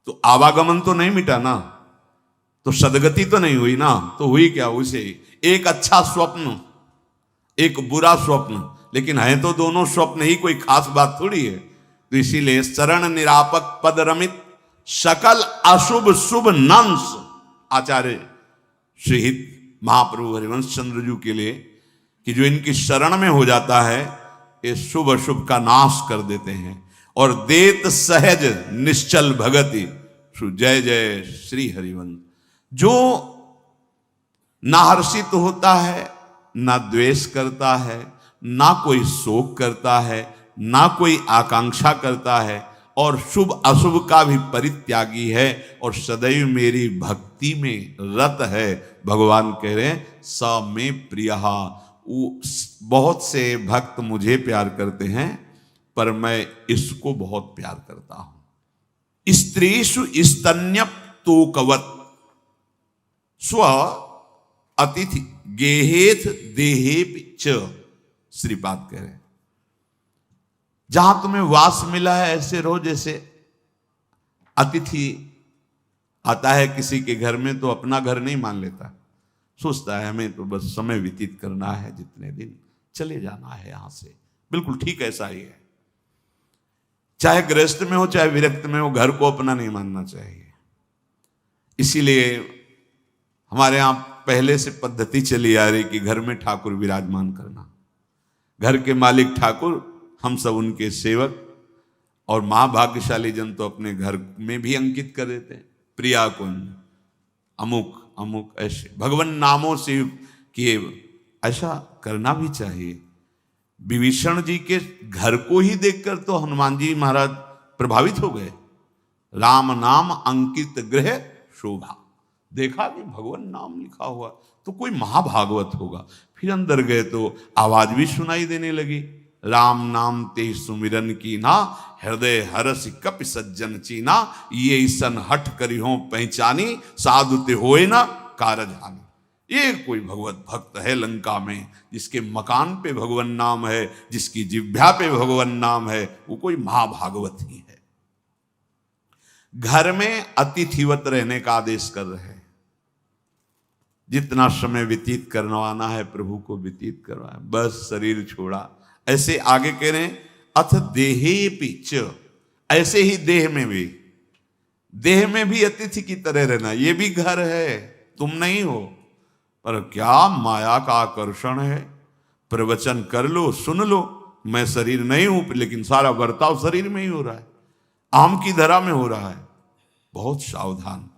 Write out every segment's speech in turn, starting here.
तो आवागमन तो नहीं मिटा ना, तो सदगति तो नहीं हुई ना, तो हुई क्या? उसे एक अच्छा स्वप्न, एक बुरा स्वप्न, लेकिन है तो दोनों स्वप्न ही, कोई खास बात थोड़ी है। तो इसीलिए शरण निरापक पद रमित सकल अशुभ शुभ नंस, आचार्य श्रीहित महाप्रभु हरिवंश चंद्र जी के लिए, कि जो इनकी शरण में हो जाता है ये शुभ अशुभ का नाश कर देते हैं। और देत सहज निश्चल भगति, जय जय श्री हरिवंश। जो ना हर्षित होता है, ना द्वेष करता है, ना कोई शोक करता है, ना कोई आकांक्षा करता है, और शुभ अशुभ का भी परित्यागी है, और सदैव मेरी भक्ति में रत है। भगवान कह रहे हैं स में प्रियहा, बहुत से भक्त मुझे प्यार करते हैं, पर मैं इसको बहुत प्यार करता हूं। स्त्रीषु स्तन्यप तोकवत स्व अतिथि गेहेथ देहे च, श्रीपाद कह रहे हैं जहां तुम्हें वास मिला है ऐसे रहो। जैसे अतिथि आता है किसी के घर में तो अपना घर नहीं मान लेता, सोचता है हमें तो बस समय व्यतीत करना है, जितने दिन चले जाना है यहां से। बिल्कुल ठीक ऐसा ही है, चाहे गृहस्थ में हो चाहे विरक्त में हो, घर को अपना नहीं मानना चाहिए। इसीलिए हमारे यहां पहले से पद्धति चली आ रही कि घर में ठाकुर विराजमान करना, घर के मालिक ठाकुर, हम सब उनके सेवक। और महाभाग्यशाली जन तो अपने घर में भी अंकित कर देते हैं, प्रिया कुंज अमुक अमुक, ऐसे भगवान नामों से किए। ऐसा करना भी चाहिए। विभीषण जी के घर को ही देखकर तो हनुमान जी महाराज प्रभावित हो गए। राम नाम अंकित गृह शोभा, देखा कि भगवान नाम लिखा हुआ तो कोई महाभागवत होगा। फिर अंदर गए तो आवाज भी सुनाई देने लगी, राम नाम ते सुमिरन की ना, हृदय हरस कपि सज्जन चीना, ये ईसन हट करी हो पहचानी, साधु ते होए ना कारज हानि। ये कोई भगवत भक्त है लंका में जिसके मकान पे भगवान नाम है, जिसकी जिह्वा पे भगवान नाम है, वो कोई महाभागवत ही है। घर में अतिथिवत रहने का आदेश कर रहे हैं। जितना समय व्यतीत करवाना है प्रभु को व्यतीत करवाए, बस शरीर छोड़ा। ऐसे आगे कह रहे हैं अथ देहे पिच, ऐसे ही देह में भी अतिथि की तरह रहना। ये भी घर है, तुम नहीं हो, पर क्या माया का आकर्षण है। प्रवचन कर लो, सुन लो, मैं शरीर नहीं हूं, लेकिन सारा बर्ताव शरीर में ही हो रहा है, आम की धरा में हो रहा है। बहुत सावधान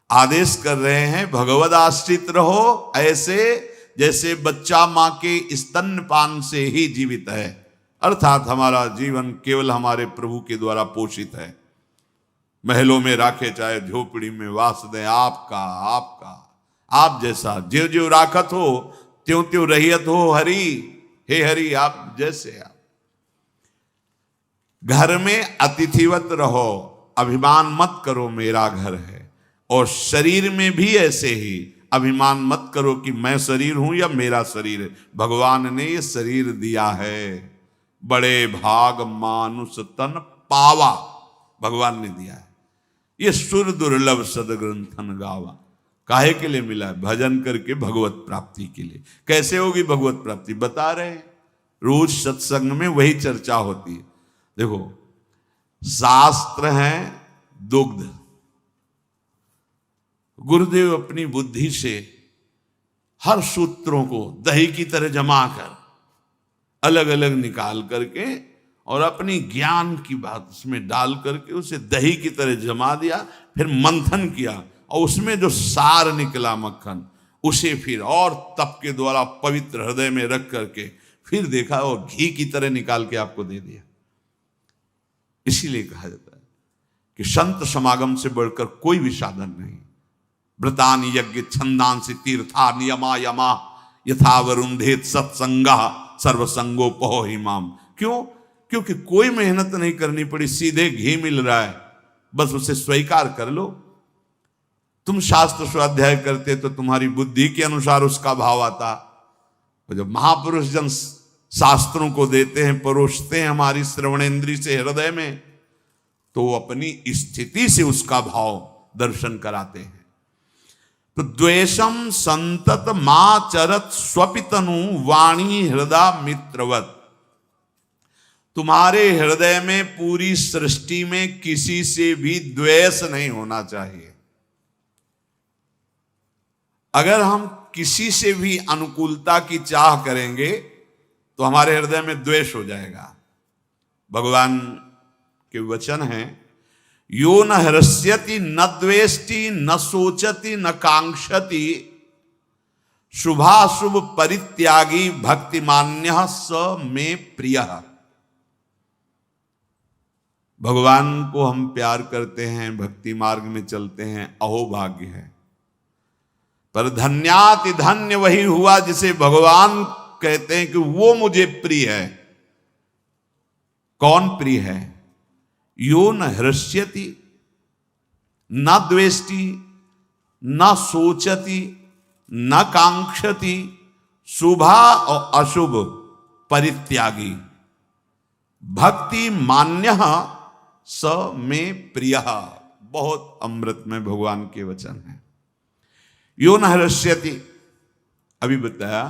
आदेश कर रहे हैं, भगवद आश्रित रहो, ऐसे जैसे बच्चा मां के स्तनपान से ही जीवित है। अर्थात हमारा जीवन केवल हमारे प्रभु के द्वारा पोषित है। महलों में राखे चाहे झोपड़ी में वास दें, आपका आप जैसा ज्यों ज्यों राखत हो त्यों त्यों रहियत हो हरि, हे हरि आप जैसे आप। घर में अतिथिवत रहो, अभिमान मत करो मेरा घर है। और शरीर में भी ऐसे ही अभिमान मत करो कि मैं शरीर हूं या मेरा शरीर है। भगवान ने ये शरीर दिया है, बड़े भाग मानुष तन पावा, भगवान ने दिया है। ये सुर दुर्लभ सदग्रंथन गावा, काहे के लिए मिला है? भजन करके भगवत प्राप्ति के लिए। कैसे होगी भगवत प्राप्ति? बता रहे हैं, रोज सत्संग में वही चर्चा होती है। देखो, शास्त्र है दुग्ध, गुरुदेव अपनी बुद्धि से हर सूत्रों को दही की तरह जमा कर अलग अलग निकाल करके और अपनी ज्ञान की बात उसमें डाल करके उसे दही की तरह जमा दिया, फिर मंथन किया और उसमें जो सार निकला मक्खन, उसे फिर और तप के द्वारा पवित्र हृदय में रख करके फिर देखा और घी की तरह निकाल के आपको दे दिया। इसीलिए कहा जाता है कि संत समागम से बढ़कर कोई भी साधन नहीं। व्रतान यज्ञ छंदांसि तीर्था नियमा यमा यथा वरुंधेत सत्संगा सर्वसंगोपहो हिमाम। क्यों? क्योंकि कोई मेहनत नहीं करनी पड़ी, सीधे घी मिल रहा है, बस उसे स्वीकार कर लो। तुम शास्त्र स्वाध्याय करते तो तुम्हारी बुद्धि के अनुसार उसका भाव आता। और जब महापुरुष जन शास्त्रों को देते हैं, परोसते हैं हमारी श्रवणेंद्री से हृदय में, तो वो अपनी स्थिति से उसका भाव दर्शन कराते हैं। तो द्वेषम संतत माचरत स्वपितनु वाणी हृदय मित्रवत, तुम्हारे हृदय में पूरी सृष्टि में किसी से भी द्वेष नहीं होना चाहिए। अगर हम किसी से भी अनुकूलता की चाह करेंगे तो हमारे हृदय में द्वेष हो जाएगा। भगवान के वचन हैं, यो न हृष्यति न द्वेष्टि न सोचति न कांक्षति शुभाशुभ परित्यागी भक्तिमान्यः स मे प्रियः। भगवान को हम प्यार करते हैं, भक्ति मार्ग में चलते हैं, अहोभाग्य है। पर धन्याति धन्य वही हुआ जिसे भगवान कहते हैं कि वो मुझे प्रिय है। कौन प्रिय है? यो न हृष्यति न द्वेष्टि न सोचति न कांक्षति शुभा और अशुभ परित्यागी भक्ति मान्यः स में प्रियः। बहुत अमृत में भगवान के वचन है। यो न हृष्यति, अभी बताया,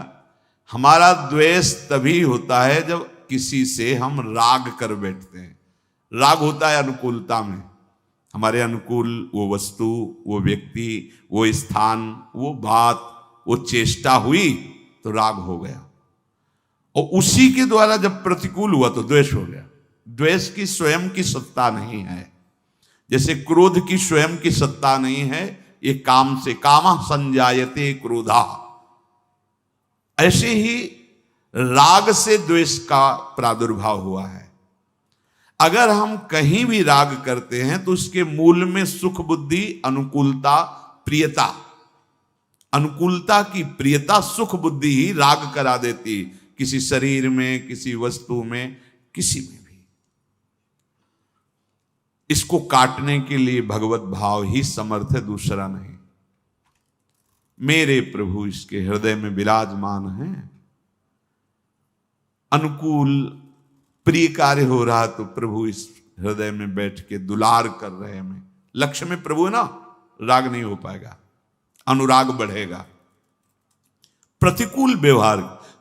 हमारा द्वेष तभी होता है जब किसी से हम राग कर बैठते हैं। राग होता है अनुकूलता में, हमारे अनुकूल वो वस्तु, वो व्यक्ति, वो स्थान, वो बात, वो चेष्टा हुई तो राग हो गया, और उसी के द्वारा जब प्रतिकूल हुआ तो द्वेष हो गया। द्वेष की स्वयं की सत्ता नहीं है, जैसे क्रोध की स्वयं की सत्ता नहीं है, ये काम से, कामा संजायते क्रोधा, ऐसे ही राग से द्वेष का प्रादुर्भाव हुआ है। अगर हम कहीं भी राग करते हैं तो उसके मूल में सुख बुद्धि, अनुकूलता, प्रियता, अनुकूलता की प्रियता, सुख बुद्धि ही राग करा देती, किसी शरीर में, किसी वस्तु में, किसी में भी। इसको काटने के लिए भगवत भाव ही समर्थ है, दूसरा नहीं। मेरे प्रभु इसके हृदय में विराजमान हैं। अनुकूल प्रिय कार्य हो रहा तो प्रभु इस हृदय में बैठ के दुलार कर रहे हैं। हमें लक्ष्य में प्रभु है ना, राग नहीं हो पाएगा, अनुराग बढ़ेगा। प्रतिकूल व्यवहार,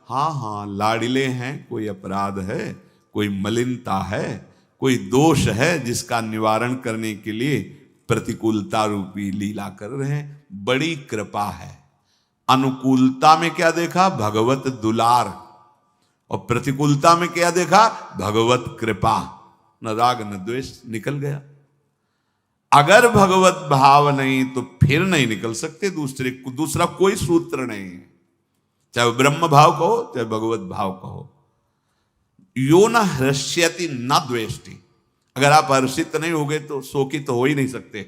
हाँ लाडिले हैं, कोई अपराध है, कोई मलिनता है, कोई दोष है जिसका निवारण करने के लिए प्रतिकूलता रूपी लीला कर रहे हैं। बड़ी कृपा है। अनुकूलता में क्या देखा? भगवत दुलार, और प्रतिकूलता में क्या देखा? भगवत कृपा। न राग न द्वेष, निकल गया। अगर भगवत भाव नहीं तो फिर नहीं निकल सकते। दूसरा कोई सूत्र नहीं है, चाहे वो ब्रह्म भाव कहो चाहे भगवत भाव कहो। यो न हृष्यति न द्वेष्टि, अगर आप हर्षित नहीं होगे तो शोकित तो हो ही नहीं सकते।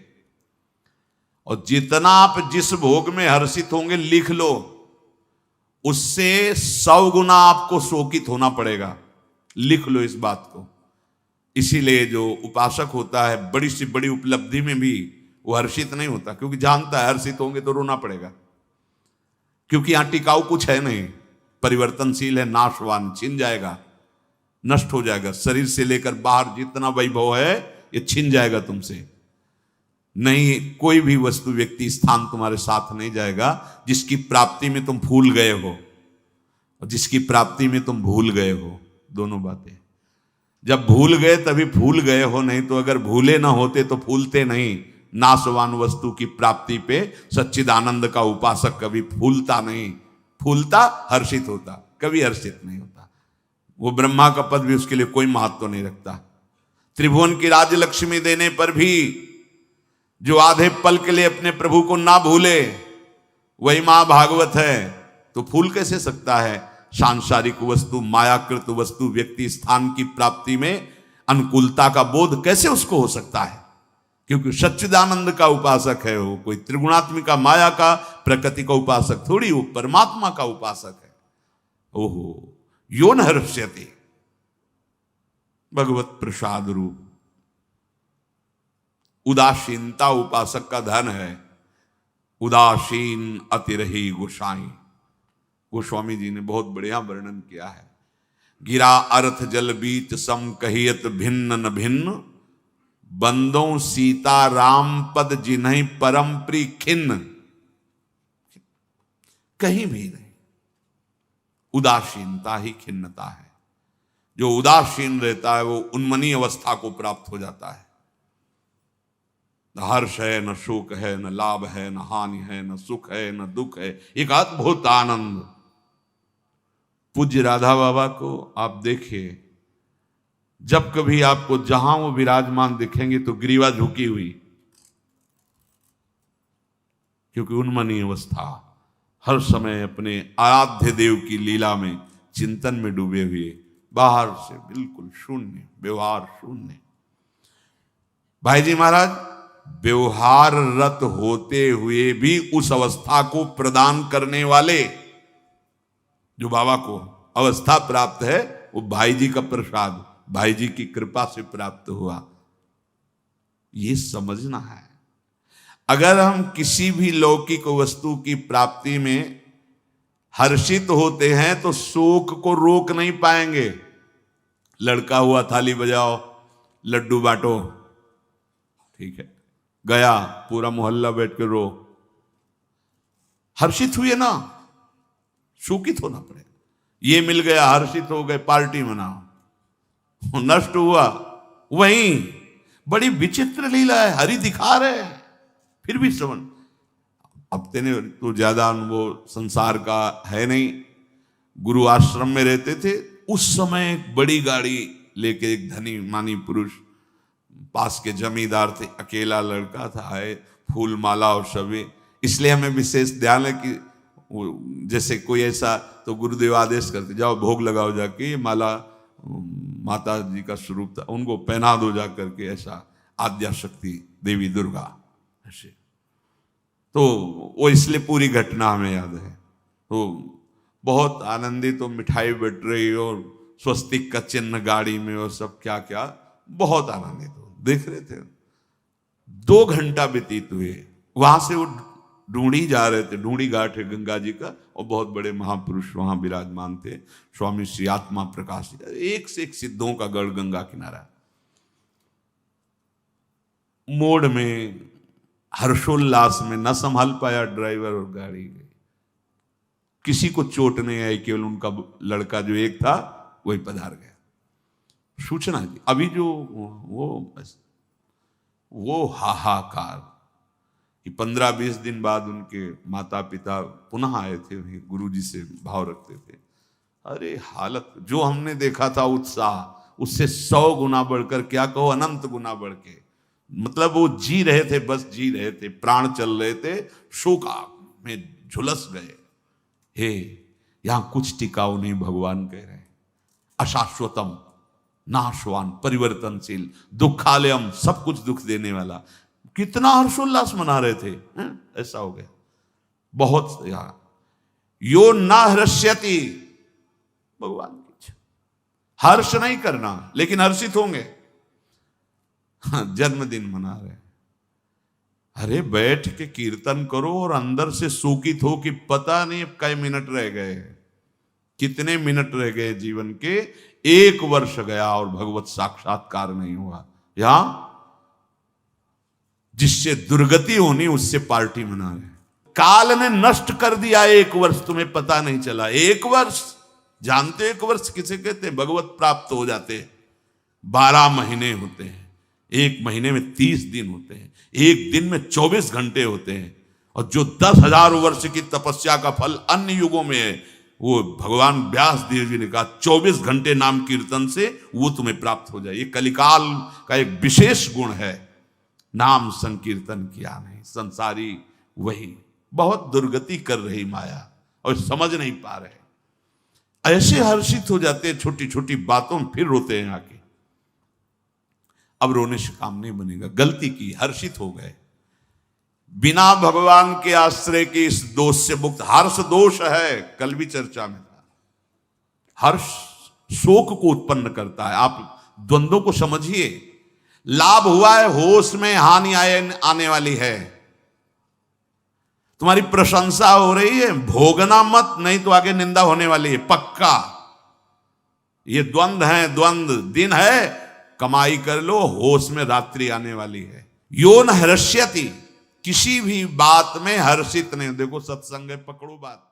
और जितना आप जिस भोग में हर्षित होंगे, लिख लो, उससे 100 गुना आपको शोकित होना पड़ेगा। लिख लो इस बात को। इसीलिए जो उपासक होता है, बड़ी से बड़ी उपलब्धि में भी वो हर्षित नहीं होता, क्योंकि जानता है हर्षित होंगे तो रोना पड़ेगा, क्योंकि यहां टिकाऊ कुछ है नहीं, परिवर्तनशील है, नाशवान, छिन जाएगा, नष्ट हो जाएगा। शरीर से लेकर बाहर जितना वैभव है ये छिन जाएगा तुमसे। नहीं, कोई भी वस्तु, व्यक्ति, स्थान तुम्हारे साथ नहीं जाएगा जिसकी प्राप्ति में तुम भूल गए हो और जिसकी प्राप्ति में तुम भूल गए हो। दोनों बातें, जब भूल गए तभी भूल गए हो, नहीं तो अगर भूले ना होते तो भूलते नहीं। नाशवान वस्तु की प्राप्ति पे सच्चिदानंद का उपासक कभी भूलता नहीं, फूलता हर्षित होता, कभी हर्षित नहीं होता। वो ब्रह्मा का पद भी उसके लिए कोई महत्व नहीं रखता। त्रिभुवन की राज्य लक्ष्मी देने पर भी जो आधे पल के लिए अपने प्रभु को ना भूले वही मां भागवत है, तो फूल कैसे सकता है? सांसारिक वस्तु, मायाकृत वस्तु, व्यक्ति, स्थान की प्राप्ति में अनुकूलता का बोध कैसे उसको हो सकता है? क्योंकि सच्चिदानंद का उपासक है वो, कोई त्रिगुणात्मिका माया का, प्रकृति का उपासक थोड़ी, वो परमात्मा का उपासक है। ओहो, यो न हर्ष्यति, भगवत प्रसाद रूप। उदासीनता उपासक का धन है। उदासीन अति रही गोसाई, गोस्वामी जी ने बहुत बढ़िया वर्णन किया है। गिरा अर्थ जल बीच सम कहियत भिन्न न भिन्न, बंदों सीता राम पद जिन्हीं परम प्री खिन्न, कहीं भी नहीं। उदासीनता ही खिन्नता है। जो उदासीन रहता है वो उन्मनी अवस्था को प्राप्त हो जाता है। न हर्ष है, न शोक है, न लाभ है, न हानि है, न सुख है, न दुख है, एक अद्भुत आनंद। पूज्य राधा बाबा को आप देखिए, जब कभी आपको जहां वो विराजमान दिखेंगे तो ग्रीवा झुकी हुई, क्योंकि उन्मनी अवस्था, हर समय अपने आराध्य देव की लीला में चिंतन में डूबे हुए, बाहर से बिल्कुल शून्य, व्यवहार शून्य। भाई जी महाराज, व्यवहार रत होते हुए भी उस अवस्था को प्रदान करने वाले जो बाबा को अवस्था प्राप्त है, वो भाई जी का प्रसाद, भाई जी की कृपा से प्राप्त हुआ। ये समझना है। अगर हम किसी भी लौकिक वस्तु की प्राप्ति में हर्षित होते हैं तो शोक को रोक नहीं पाएंगे। लड़का हुआ, थाली बजाओ, लड्डू बांटो, ठीक है, गया, पूरा मोहल्ला बैठ के रो, हर्षित हुए ना, शोकित होना पड़ेगा। ये मिल गया, हर्षित हो गए, पार्टी मनाओ, नष्ट हुआ, वहीं बड़ी विचित्र लीला है। हरि दिखा रहे हैं, फिर भी श्रवण। अब तेने तो ज्यादा अनुभव संसार का है नहीं, गुरु आश्रम में रहते थे, उस समय एक बड़ी गाड़ी लेके एक धनी मानी पुरुष, पास के जमींदार थे, अकेला लड़का था, आए, फूल माला और सभी। इसलिए हमें विशेष ध्यान है कि जैसे कोई ऐसा, तो गुरुदेव आदेश करते, जाओ भोग लगाओ जाके, ये माला माता जी का स्वरूप था, उनको पहना दो जा करके, ऐसा आद्या शक्ति देवी दुर्गा ऐसे। तो वो इसलिए पूरी घटना हमें याद है। तो बहुत आनंदित, तो मिठाई बट रही और स्वस्तिक का चिन्ह गाड़ी में और सब क्या क्या, बहुत आनंदित हो देख रहे थे। 2 घंटा व्यतीत हुए, वहां से वो ढूंढी जा रहे थे, ढूंढी घाट है गंगा जी का, और बहुत बड़े महापुरुष वहां विराजमान थे, स्वामी श्री आत्मा प्रकाश, एक से एक सिद्धों का गढ़ गंगा किनारा। मोड़ में हर्षोल्लास में न संभाल पाया ड्राइवर और गाड़ी, किसी को चोट नहीं आई, केवल उनका लड़का जो एक था वही पधार गया। सूचना दी। अभी जो वो हाहाकार कि 15-20 दिन बाद उनके माता पिता पुनः आए थे, वहीं गुरु जी से भाव रखते थे। अरे हालत, जो हमने देखा था उत्साह, उससे 100 गुना बढ़कर, क्या कहो अनंत गुना बढ़ के, मतलब वो जी रहे थे, बस जी रहे थे, प्राण चल रहे थे, शोका में झुलस गए। हे, यहां कुछ टिकाऊ नहीं, भगवान कह रहे हैं, अशाश्वतम, नाशवान, परिवर्तनशील, दुखालयम, सब कुछ दुख देने वाला। कितना हर्षोल्लास मना रहे थे, ऐसा हो गया। बहुत यो ना हर्ष्यति, भगवान की इच्छा, हर्ष नहीं करना, लेकिन हर्षित होंगे। जन्मदिन मना रहे, अरे बैठ के कीर्तन करो और अंदर से शोकित हो कि पता नहीं अब कई मिनट रह गए, कितने मिनट रह गए जीवन के, 1 वर्ष गया और भगवत साक्षात्कार नहीं हुआ। यहां जिससे दुर्गति होनी उससे पार्टी मना रहे। काल ने नष्ट कर दिया 1 वर्ष, तुम्हें पता नहीं चला। 1 वर्ष, जानते 1 वर्ष किसे कहते हैं? भगवत प्राप्त हो जाते 12 महीने होते हैं, 1 महीने में 30 दिन होते हैं, 1 दिन में 24 घंटे होते हैं, और जो 10,000 वर्ष की तपस्या का फल अन्य युगों में है, वो भगवान व्यास देव जी ने कहा 24 घंटे नाम कीर्तन से वो तुम्हें प्राप्त हो जाए। ये कलिकाल का एक विशेष गुण है, नाम संकीर्तन किया नहीं। संसारी वही बहुत दुर्गति कर रही माया, और समझ नहीं पा रहे, ऐसे हर्षित हो जाते हैं छोटी छोटी बातों में, फिर रोते हैं आके। अब रोने से काम नहीं बनेगा, गलती की, हर्षित हो गए, बिना भगवान के आश्रय के इस दोष से मुक्त। हर्ष दोष है, कल भी चर्चा में था। हर्ष शोक को उत्पन्न करता है। आप द्वंद्वों को समझिए, लाभ हुआ है, होश में हानि आने वाली है, तुम्हारी प्रशंसा हो रही है, भोगना मत, नहीं तो आगे निंदा होने वाली है, पक्का। ये द्वंद्व है, द्वंद्व दिन है, कमाई कर लो, होश में रात्रि आने वाली है। यो न हर्ष्यति, किसी भी बात में हर्षित नहीं। देखो सत्संग है, पकड़ो बात।